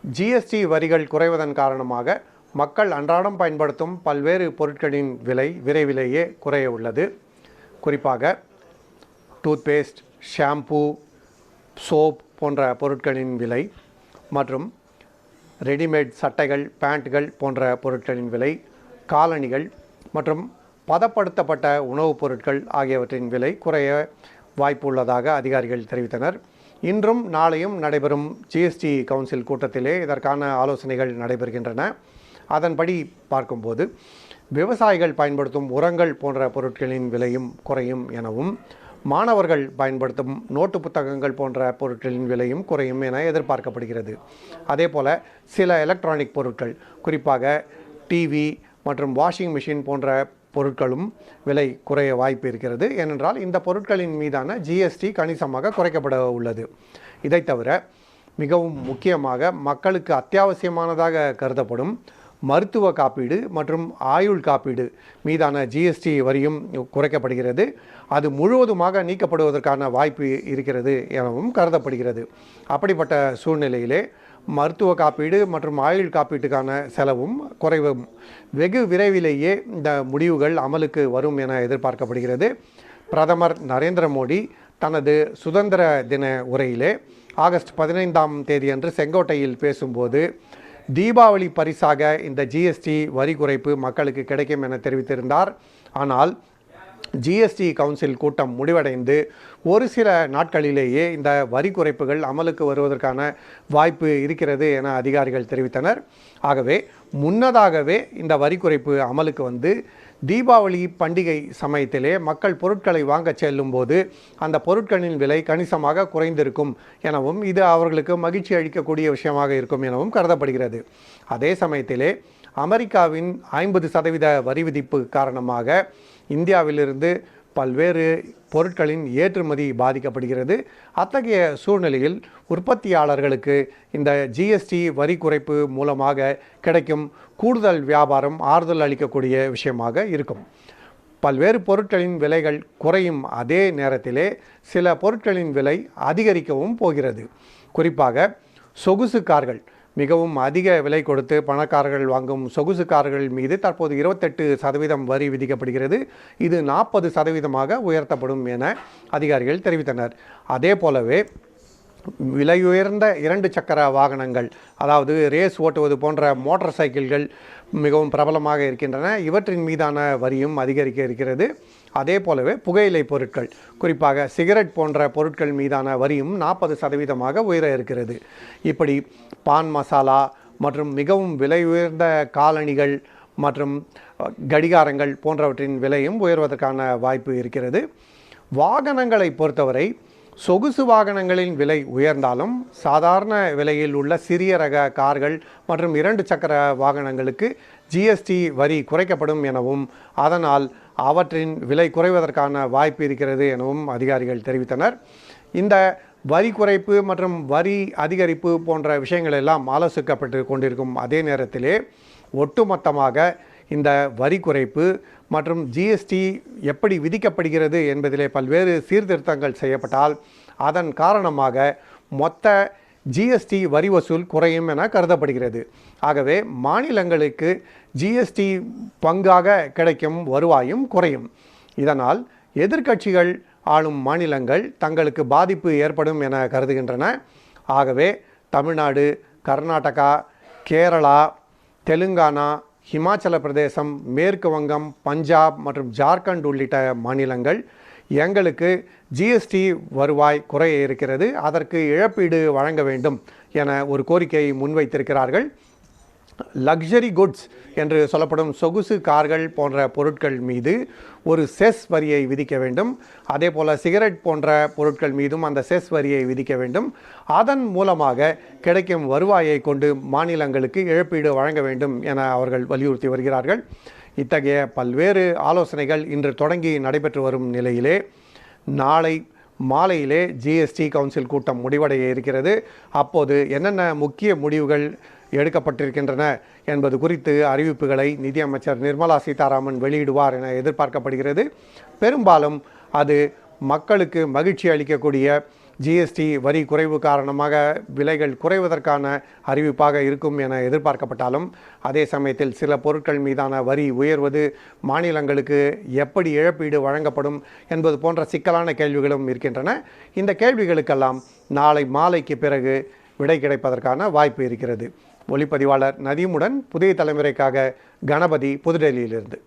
GST வரிகள் குறைவதன் காரணமாக மக்கள் அன்றாடம் பயன்படுத்தும் பல்வேறு பொருட்களின் விலை விரைவிலேயே குறைய உள்ளது. குறிப்பாக டூத்பேஸ்ட், ஷாம்பூ, சோப் போன்ற பொருட்களின் விலை மற்றும் ரெடிமேட் சட்டைகள், பேண்ட்கள் போன்ற பொருட்களின் விலை, காலணிகள் மற்றும் பதப்படுத்தப்பட்ட உணவுப் பொருட்கள் ஆகியவற்றின் விலை குறைய வாய்ப்பு உள்ளதாக அதிகாரிகள் தெரிவித்தனர். இன்றும் நாளையும் நடைபெறும் ஜிஎஸ்டி கவுன்சில் கூட்டத்திலே இதற்கான ஆலோசனைகள் நடைபெறுகின்றன. அதன்படி பார்க்கும்போது விவசாயிகள் பயன்படுத்தும் உரங்கள் போன்ற பொருட்களின் விலையும் குறையும் எனவும், மாணவர்கள் பயன்படுத்தும் நோட்டு புத்தகங்கள் போன்ற பொருட்களின் விலையும் குறையும் என எதிர்பார்க்கப்படுகிறது. அதேபோல சில எலக்ட்ரானிக் பொருட்கள், குறிப்பாக டிவி மற்றும் வாஷிங் மிஷின் போன்ற பொருட்களும் விலை குறைய வாய்ப்பு இருக்கிறது. ஏனென்றால் இந்த பொருட்களின் மீதான ஜிஎஸ்டி கணிசமாக குறைக்கப்பட உள்ளது. இதை தவிர மிகவும் முக்கியமாக மக்களுக்கு அத்தியாவசியமானதாக கருதப்படும் மருத்துவ காப்பீடு மற்றும் ஆயுள் காப்பீடு மீதான ஜிஎஸ்டி வரியும் குறைக்கப்படுகிறது. அது முழுவதுமாக நீக்கப்படுவதற்கான வாய்ப்பு இருக்கிறது எனவும் கருதப்படுகிறது. அப்படிப்பட்ட சூழ்நிலையிலே மருத்துவ காப்பீடு மற்றும் ஆயுள் காப்பீட்டுக்கான செலவும் குறைவும் வெகு விரைவிலேயே இந்த முடிவுகள் அமலுக்கு வரும் என எதிர்பார்க்கப்படுகிறது. பிரதமர் நரேந்திர மோடி தனது சுதந்திர தின உரையிலே ஆகஸ்ட் 15ஆம் தேதியன்று செங்கோட்டையில் பேசும்போது தீபாவளி பரிசாக இந்த ஜிஎஸ்டி வரி குறைப்பு மக்களுக்கு கிடைக்கும் என தெரிவித்திருந்தார். ஆனால் ஜிஎஸ்டி கவுன்சில் கூட்டம் முடிவடைந்து ஒரு சில நாட்களிலேயே இந்த வரி குறைப்புகள் அமலுக்கு வருவதற்கான வாய்ப்பு இருக்கிறது என அதிகாரிகள் தெரிவித்தனர். ஆகவே முன்னதாகவே இந்த வரி குறைப்பு அமலுக்கு வந்து தீபாவளி பண்டிகை சமயத்திலே மக்கள் பொருட்களை வாங்க செல்லும்போது அந்த பொருட்களின் விலை கணிசமாக குறைந்திருக்கும் எனவும், இது அவர்களுக்கு மகிழ்ச்சி அளிக்கக்கூடிய விஷயமாக இருக்கும் எனவும் கருதப்படுகிறது. அதே சமயத்திலே அமெரிக்காவின் 50% வரி விதிப்பு காரணமாக இந்தியாவிலிருந்து பல்வேறு பொருட்களின் ஏற்றுமதி பாதிக்கப்படுகிறது. அத்தகைய சூழ்நிலையில் உற்பத்தியாளர்களுக்கு இந்த ஜிஎஸ்டி வரி குறைப்பு மூலமாக கிடைக்கும் கூடுதல் வியாபாரம் ஆறுதல் அளிக்கக்கூடிய விஷயமாக இருக்கும். பல்வேறு பொருட்களின் விலைகள் குறையும் அதே நேரத்திலே சில பொருட்களின் விலை அதிகரிக்கவும் போகிறது. குறிப்பாக சொகுசு கார்கள், மிகவும் அதிக விலை கொடுத்து பணக்காரர்கள் வாங்கும் சொகுசு கார்கள் மீது தற்போது 28% வரி விதிக்கப்படுகிறது. இது 40% உயர்த்தப்படும் என அதிகாரிகள் தெரிவித்தனர். அதே போலவே விலையுயர்ந்த 2 சக்கர வாகனங்கள், அதாவது ரேஸ் ஓட்டுவது போன்ற மோட்டார் சைக்கிள்கள் மிகவும் பிரபலமாக இருக்கின்றன. இவற்றின் மீதான வரியும் அதிகரிக்க இருக்கிறது. அதே போலவே புகையிலை பொருட்கள், குறிப்பாக சிகரெட் போன்ற பொருட்கள் மீதான வரியும் 40% உயர இருக்கிறது. இப்படி பான் மசாலா மற்றும் மிகவும் விலை உயர்ந்த காலணிகள் மற்றும் கடிகாரங்கள் போன்றவற்றின் விலையும் உயர்வதற்கான வாய்ப்பு இருக்கிறது. வாகனங்களை பொறுத்தவரை சொகுசு வாகனங்களின் விலை உயர்ந்தாலும் சாதாரண விலையில் உள்ள சிறிய ரக கார்கள் மற்றும் 2 சக்கர வாகனங்களுக்கு ஜிஎஸ்டி வரி குறைக்கப்படும் எனவும், அதனால் அவற்றின் விலை குறைவதற்கான வாய்ப்பு இருக்கிறது எனவும் அதிகாரிகள் தெரிவித்தனர். இந்த வரி குறைப்பு மற்றும் வரி அதிகரிப்பு போன்ற விஷயங்கள் எல்லாம் ஆலோசிக்கப்பட்டு கொண்டிருக்கும் அதே நேரத்திலே ஒட்டுமொத்தமாக இந்த வரி குறைப்பு மற்றும் ஜிஎஸ்டி எப்படி விதிக்கப்படுகிறது என்பதிலே பல்வேறு சீர்திருத்தங்கள் செய்யப்பட்டால் அதன் காரணமாக மொத்த ஜிஎஸ்டி வரி வசூல் குறையும் என கருதப்படுகிறது. ஆகவே மாநிலங்களுக்கு ஜிஎஸ்டி பங்காக கிடைக்கும் வருவாயும் குறையும். இதனால் எதிர்க்கட்சிகள் ஆளும் மாநிலங்கள் தங்களுக்கு பாதிப்பு ஏற்படும் என கருதுகின்றன. ஆகவே தமிழ்நாடு, கர்நாடகா, கேரளா, தெலுங்கானா, ஹிமாச்சல பிரதேசம், மேற்கு வங்கம், பஞ்சாப் மற்றும் ஜார்க்கண்ட் உள்ளிட்ட மாநிலங்கள் எங்களுக்கு ஜிஎஸ்டி வருவாய் குறைய இருக்கிறது, அதற்கு இழப்பீடு வழங்க வேண்டும் என ஒரு கோரிக்கையை முன்வைத்திருக்கிறார்கள். லக்ஸரி குட்ஸ் என்று சொல்லப்படும் சொகுசு கார்கள் போன்ற பொருட்கள் மீது ஒரு செஸ் வரியை விதிக்க வேண்டும். அதே போல் சிகரெட் போன்ற பொருட்கள் மீதும் அந்த செஸ் வரியை விதிக்க வேண்டும். அதன் மூலமாக கிடைக்கும் வருவாயை கொண்டு மாநிலங்களுக்கு இழப்பீடு வழங்க வேண்டும் என அவர்கள் வலியுறுத்தி வருகிறார்கள். இத்தகைய பல்வேறு ஆலோசனைகள் இன்று தொடங்கி நடைபெற்று வரும் நிலையிலே நாளை மாலையிலே ஜிஎஸ்டி கவுன்சில் கூட்டம் முடிவடைய இருக்கிறது. அப்போது என்னென்ன முக்கிய முடிவுகள் எடுக்கப்பட்டிருக்கின்றன என்பது குறித்து அறிவிப்புகளை நிதியமைச்சர் நிர்மலா சீதாராமன் வெளியிடுவார் என எதிர்பார்க்கப்படுகிறது. பெரும்பாலும் அது மக்களுக்கு மகிழ்ச்சி அளிக்கக்கூடிய ஜிஎஸ்டி வரி குறைவு காரணமாக விலைகள் குறைவதற்கான அறிவிப்பாக இருக்கும் என எதிர்பார்க்கப்பட்டாலும் அதே சமயத்தில் சில பொருட்கள் மீதான வரி உயர்வது மாநிலங்களுக்கு எப்படி இழப்பீடு வழங்கப்படும் என்பது போன்ற சிக்கலான கேள்விகளும் இருக்கின்றன. இந்த கேள்விகளுக்கெல்லாம் நாளை மாலைக்கு பிறகு விடை கிடைப்பதற்கான வாய்ப்பு இருக்கிறது. ஒளிப்பதிவாளர் நதீமுடன் புதிய தலைமுறைக்காக கணபதி, புதுடெல்லியிலிருந்து.